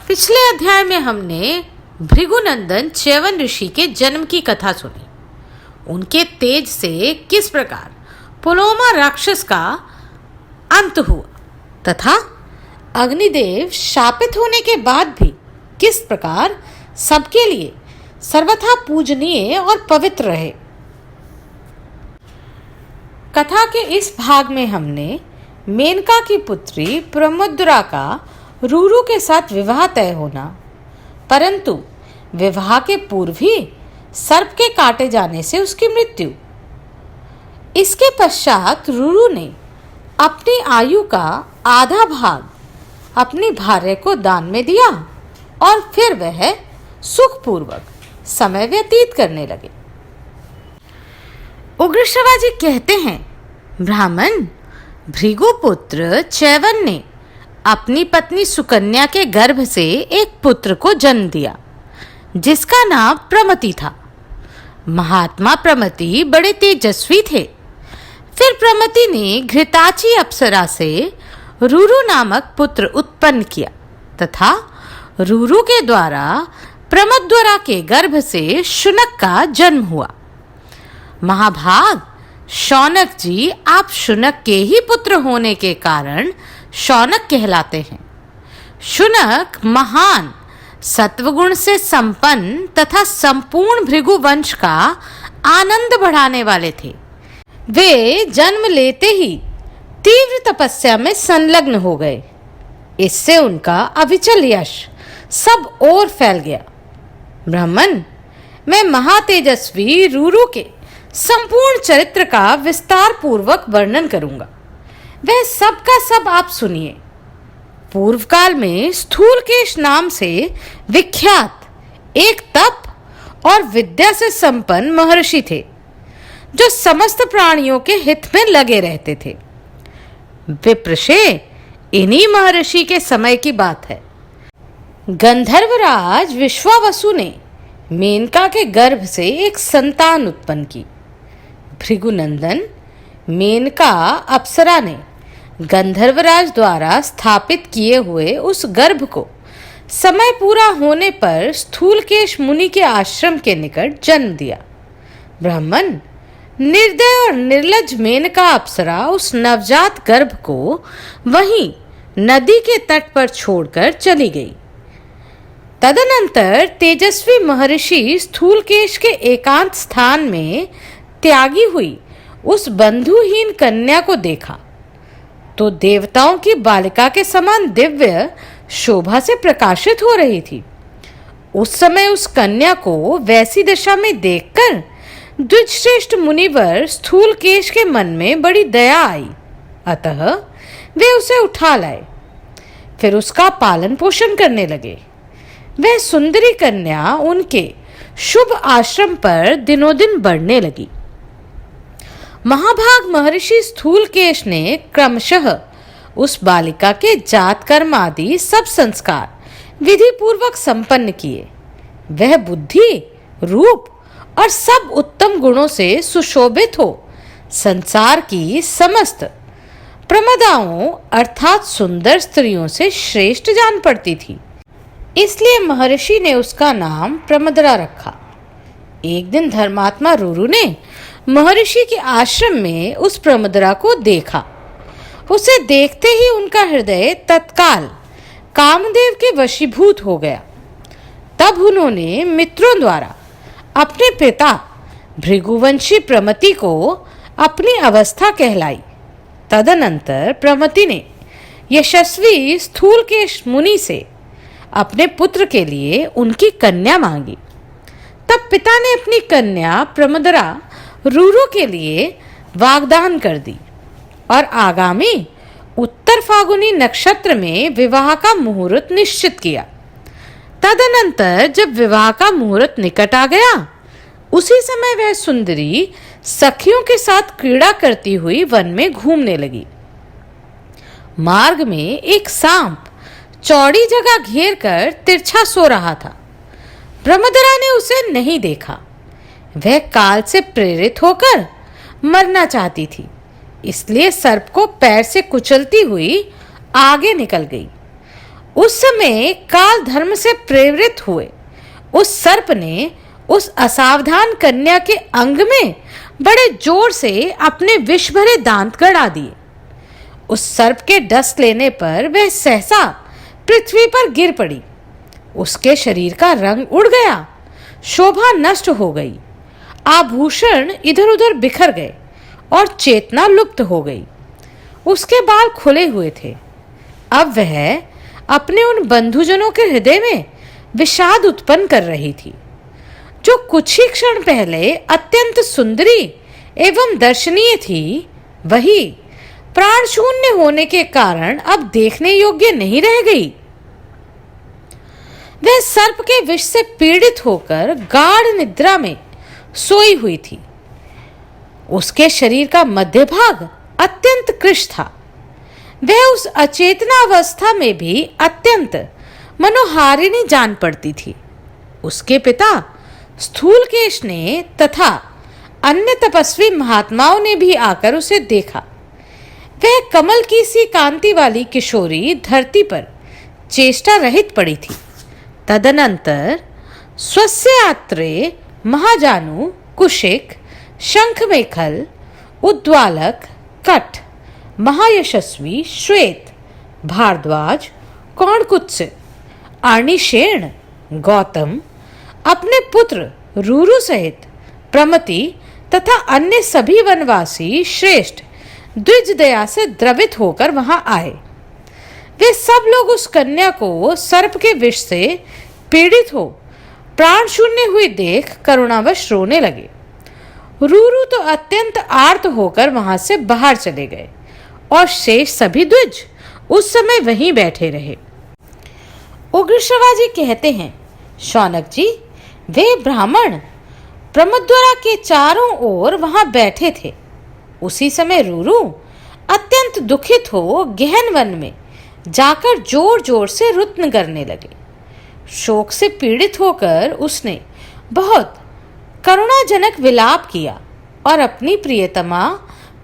पिछले अध्याय में हमने भृगुनंदन च्यवन ऋषि के जन्म की कथा सुनी। उनके तेज से किस प्रकार पुलोमा राक्षस का अंत हुआ तथा अग्निदेव शापित होने के बाद भी किस प्रकार सबके लिए सर्वथा पूजनीय और पवित्र रहे। कथा के इस भाग में हमने मेनका की पुत्री प्रमोदरा का रूरू के साथ विवाह तय होना, परंतु विवाह के पूर्व ही सर्प के काटे जाने से उसकी मृत्यु, इसके पश्चात रूरू ने अपनी आयु का आधा भाग अपनी भार्य को दान में दिया और फिर वह सुखपूर्वक समय व्यतीत करने लगे। उग्रश्रवा जी कहते हैं, ब्राह्मण भृगुपुत्र च्यवन ने अपनी पत्नी सुकन्या के गर्भ से एक पुत्र को जन्म दिया जिसका नाम प्रमति था। महात्मा प्रमति बड़े तेजस्वी थे। फिर प्रमति ने घृताची अप्सरा से रूरू नामक पुत्र उत्पन्न किया तथा रूरू के द्वारा प्रमोदरा के गर्भ से शुनक का जन्म हुआ। महाभाग शौनक जी, आप शुनक के ही पुत्र होने के कारण शौनक कहलाते हैं। शुनक महान सत्वगुण से संपन्न तथा संपूर्ण भृगु वंश का आनंद बढ़ाने वाले थे। वे जन्म लेते ही तीव्र तपस्या में संलग्न हो गए। इससे उनका अविचल यश सब ओर फैल गया। ब्राह्मण, मैं महातेजस्वी रूरू के संपूर्ण चरित्र का विस्तार पूर्वक वर्णन करूंगा। वह सब का सब आप सुनिए। पूर्व काल में स्थूलकेश नाम से विख्यात एक तप और विद्या से संपन्न महर्षि थे जो समस्त प्राणियों के हित में लगे रहते थे। विप्रशे, इन्हीं महर्षि के समय की बात है। गंधर्वराज विश्वावसु ने मेनका के गर्भ से एक संतान उत्पन्न की। भृगुनंदन मेनका अप्सरा ने गंधर्वराज द्वारा स्थापित किए हुए उस गर्भ को समय पूरा होने पर स्थूलकेश मुनि के आश्रम के निकट जन्म दिया। ब्राह्मण, निर्दय और निर्लज मेनका अप्सरा उस नवजात गर्भ को वहीं नदी के तट पर छोड़कर चली गई। तदनंतर तेजस्वी महर्षि स्थूलकेश के एकांत स्थान में त्यागी हुई उस बंधुहीन कन्या को देखा तो देवताओं की बालिका के समान दिव्य शोभा से प्रकाशित हो रही थी। उस समय उस कन्या को वैसी दशा में देखकर द्विजश्रेष्ठ मुनिवर स्थूलकेश के मन में बड़ी दया आई, अतः वे उसे उठा लाए। फिर उसका पालन पोषण करने लगे। वह सुंदरी कन्या उनके शुभ आश्रम पर दिनों दिन बढ़ने लगी। महाभाग महर्षि स्थूलकेश ने क्रमशः उस बालिका के जात कर्म आदि सब संस्कार विधि पूर्वक संपन्न किए। वह बुद्धि, रूप और सब उत्तम गुणों से सुशोभित हो संसार की समस्त प्रमदाओं अर्थात सुंदर स्त्रियों से श्रेष्ठ जान पड़ती थी। इसलिए महर्षि ने उसका नाम प्रमोदरा रखा। एक दिन धर्मात्मा रूरू ने महर्षि के आश्रम में उस प्रमोदरा को देखा। उसे देखते ही उनका हृदय तत्काल कामदेव के वशीभूत हो गया। तब उन्होंने मित्रों द्वारा अपने पिता भृगुवंशी प्रमति को अपनी अवस्था कहलाई। तदनंतर प्रमति ने यशस्वी स्थूलकेश मुनि से अपने पुत्र के लिए उनकी कन्या मांगी। तब पिता ने अपनी कन्या प्रमोदरा रूरू के लिए वाग्दान कर दी और आगामी उत्तर फागुनी नक्षत्र में विवाह का मुहूर्त निश्चित किया। तदनंतर जब विवाह का मुहूर्त निकट आ गया, उसी समय वह सुंदरी सखियों के साथ क्रीड़ा करती हुई वन में घूमने लगी। मार्ग में एक सांप चौड़ी जगह घेर कर तिरछा सो रहा था। प्रमोदरा ने उसे नहीं देखा। वह काल से प्रेरित होकर मरना चाहती थी, इसलिए सर्प को पैर से कुचलती हुई आगे निकल गई। उस समय काल धर्म से प्रेरित हुए उस सर्प ने उस असावधान कन्या के अंग में बड़े जोर से अपने विष भरे दांत गड़ा दिए। उस सर्प के डस लेने पर वह सहसा पृथ्वी पर गिर पड़ी। उसके शरीर का रंग उड़ गया, शोभा नष्ट हो गई, आभूषण इधर उधर बिखर गए और चेतना लुप्त हो गई। उसके बाल खुले हुए थे। अब वह अपने उन बंधुजनों के हृदय में विषाद उत्पन्न कर रही थी, जो कुछ ही क्षण पहले अत्यंत सुंदरी एवं दर्शनीय थी। वही प्राण शून्य होने के कारण अब देखने योग्य नहीं रह गई। वह सर्प के विष से पीड़ित होकर गाढ़ निद्रा में सोई हुई थी। उसके शरीर का मध्य भाग अत्यंत कृश था। वह उस अचेतना अवस्था में भी अत्यंत मनोहारिणी जान पड़ती थी। उसके पिता स्थूलकेश ने तथा अन्य तपस्वी महात्माओं ने भी आकर उसे देखा। वह कमल की सी कांति वाली किशोरी धरती पर चेष्टा रहित पड़ी थी। तदनंतर स्वस्यात्रे महाजानु कुशिक शंखमेखल उद्वालक कट महायशस्वी श्वेत भारद्वाज कौणकुत्स आर्णिशेण गौतम अपने पुत्र रूरु सहित प्रमति तथा अन्य सभी वनवासी श्रेष्ठ द्विज दया से द्रवित होकर वहां आए। वे सब लोग उस कन्या को सर्प के विष से पीड़ित हो प्राण शून्य हुई देख करुणावश रोने लगे। रूरू तो अत्यंत आर्त होकर वहां से बाहर चले गए और शेष सभी द्विज उस समय वहीं बैठे रहे। उग्रश्रवा जी कहते हैं, शौनक जी, वे ब्राह्मण प्रमद्वरा के चारों ओर वहां बैठे थे। उसी समय रूरू अत्यंत दुखित हो गहन वन में जाकर जोर जोर से रुदन करने लगे। शोक से पीड़ित होकर उसने बहुत करुणाजनक विलाप किया और अपनी प्रियतमा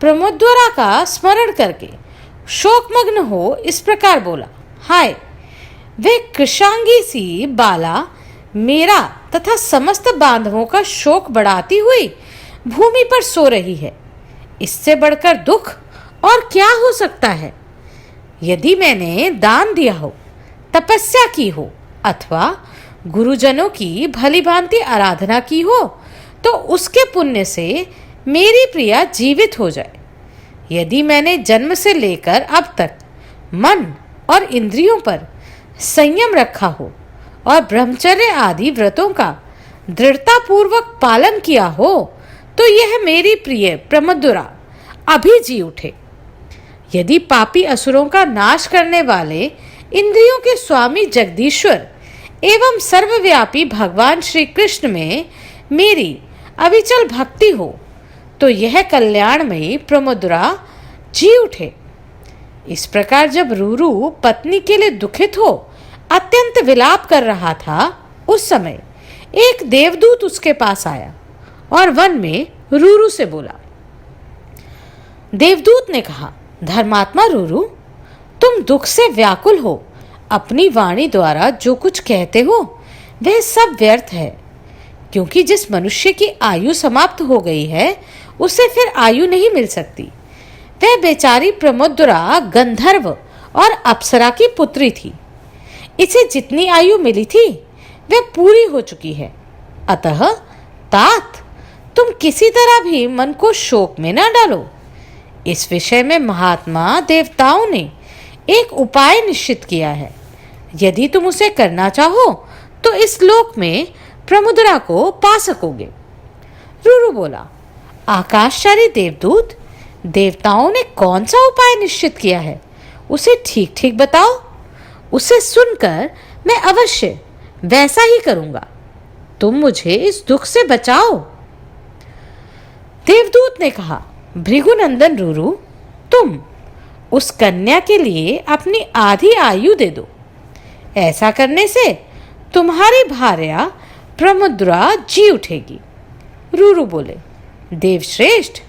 प्रमोद्वरा का स्मरण करके शोकमग्न हो इस प्रकार बोला, हाय, वे कृशांगी सी बाला मेरा तथा समस्त बांधवों का शोक बढ़ाती हुई भूमि पर सो रही है। इससे बढ़कर दुख और क्या हो सकता है? यदि मैंने दान दिया हो, तपस्या की हो अथवा गुरुजनों की भली भांति आराधना की हो, तो उसके पुण्य से मेरी प्रिया जीवित हो जाए। यदि मैंने जन्म से लेकर अब तक मन और इंद्रियों पर संयम रखा हो और ब्रह्मचर्य आदि व्रतों का दृढ़तापूर्वक पालन किया हो, तो यह मेरी प्रिय प्रमदुरा अभी जी उठे। यदि पापी असुरों का नाश करने वाले इंद्रियों के स्वामी जगदीश्वर एवं सर्वव्यापी भगवान श्री कृष्ण में मेरी अविचल भक्ति हो, तो यह कल्याणमयी प्रमोदरा जी उठे। इस प्रकार जब रूरू पत्नी के लिए दुखित हो अत्यंत विलाप कर रहा था, उस समय एक देवदूत उसके पास आया और वन में रूरू से बोला। देवदूत ने कहा, धर्मात्मा रूरू, तुम दुख से व्याकुल हो। अपनी वाणी द्वारा जो कुछ कहते हो वह सब व्यर्थ है, क्योंकि जिस मनुष्य की आयु समाप्त हो गई है उसे फिर आयु नहीं मिल सकती। वह बेचारी प्रमोदरा गंधर्व और अप्सरा की पुत्री थी। इसे जितनी आयु मिली थी वह पूरी हो चुकी है। अतः तात, तुम किसी तरह भी मन को शोक में न डालो। इस विषय में महात्मा देवताओं ने एक उपाय निश्चित किया है। यदि तुम उसे करना चाहो तो इस लोक में प्रमुद्रा को पा सकोगे। रूरू बोला, आकाशचारी देवदूत, देवताओं ने कौन सा उपाय निश्चित किया है? उसे ठीक ठीक बताओ। उसे सुनकर मैं अवश्य वैसा ही करूंगा। तुम मुझे इस दुख से बचाओ। देवदूत ने कहा, भृगुनंदन रूरू, तुम उस कन्या के लिए अपनी आधी आयु दे दो। ऐसा करने से तुम्हारी भार्या प्रमुद्रा जी उठेगी। रूरू बोले, देवश्रेष्ठ,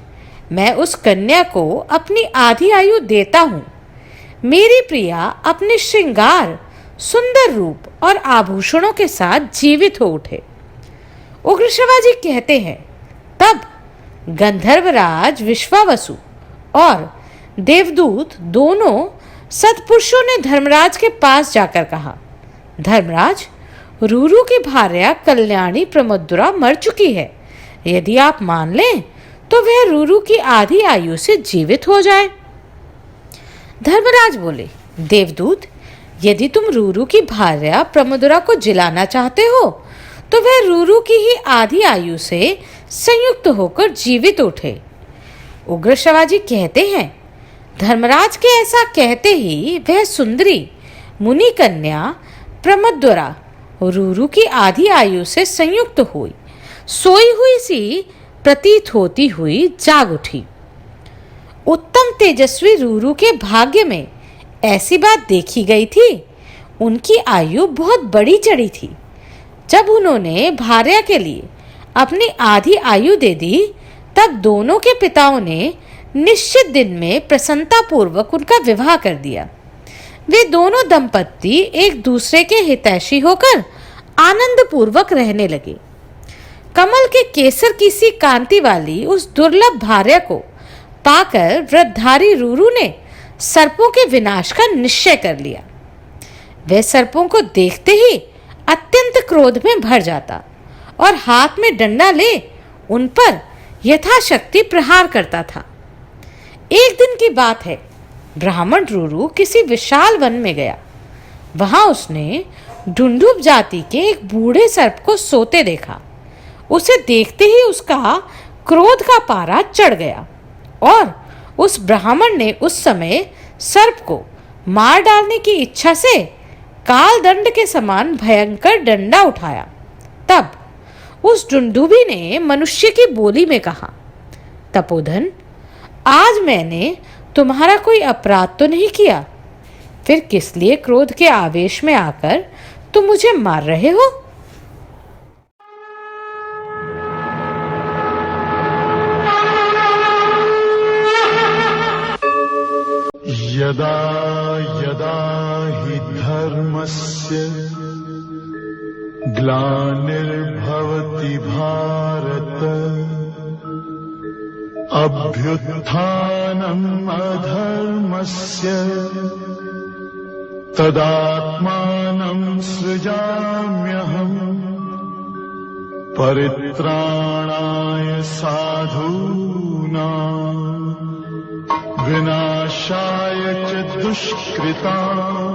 मैं उस कन्या को अपनी आधी आयु देता हूँ। मेरी प्रिया अपने श्रृंगार, सुंदर रूप और आभूषणों के साथ जीवित हो उठे। उग्रश्रवा जी कहते हैं, तब गंधर्वराज विश्वावसु और देवदूत दोनों सत्पुरुषों ने धर्मराज के पास जाकर कहा, धर्मराज, रूरू की भार्या कल्याणी प्रमोदरा मर चुकी है। यदि आप मान लें तो वह रूरू की आधी आयु से जीवित हो जाए। धर्मराज बोले, देवदूत, यदि तुम रूरू की भार्या प्रमोदरा को जिलाना चाहते हो तो वह रूरू की ही आधी आयु से संयुक्त होकर जीवित उठे। उग्रश्रवा जी कहते हैं, धर्मराज के ऐसा कहते ही वह सुंदरी मुनि कन्या प्रमोदरा रूरू की आधी आयु से संयुक्त हुई, सोई हुई सी प्रतीत होती हुई जाग उठी। उत्तम तेजस्वी रूरू के भाग्य में ऐसी बात देखी गई थी। उनकी आयु बहुत बड़ी चढ़ी थी। जब उन्होंने भार्या के लिए अपनी आधी आयु दे दी, तब दोनों के पिताओं ने निश्चित दिन में प्रसन्नता पूर्वक उनका विवाह कर दिया। वे दोनों दंपत्ति एक दूसरे के हितैषी होकर आनंद पूर्वक रहने लगे। कमल के केसर की सी कांति वाली उस दुर्लभ भार्या को पाकर व्रतधारी रूरू ने सर्पों के विनाश का निश्चय कर लिया। वह सर्पों को देखते ही अत्यंत क्रोध में भर जाता और हाथ में डंडा ले उन पर यथाशक्ति प्रहार करता था। एक दिन की बात है, ब्राह्मण रूरू किसी विशाल वन में गया। वहां उसने ढुंढुब जाति के एक बूढ़े सर्प को सोते देखा। उसे देखते ही उसका क्रोध का पारा चढ़ गया और उस ब्राह्मण ने उस समय सर्प को मार डालने की इच्छा से काल दंड के समान भयंकर डंडा उठाया। तब उस ढुंढुबी ने मनुष्य की बोली में कहा, तपोधन, आज मैंने तुम्हारा कोई अपराध तो नहीं किया, फिर किस लिए क्रोध के आवेश में आकर तुम मुझे मार रहे हो? यदा यदा हि धर्मस्य ग्लानिर्भवति भारत अभ्युत्थानम् अधर्मस्य तदात्मानं सृजाम्यहम् परित्राणाय साधूनां विनाशाय च दुष्कृताम्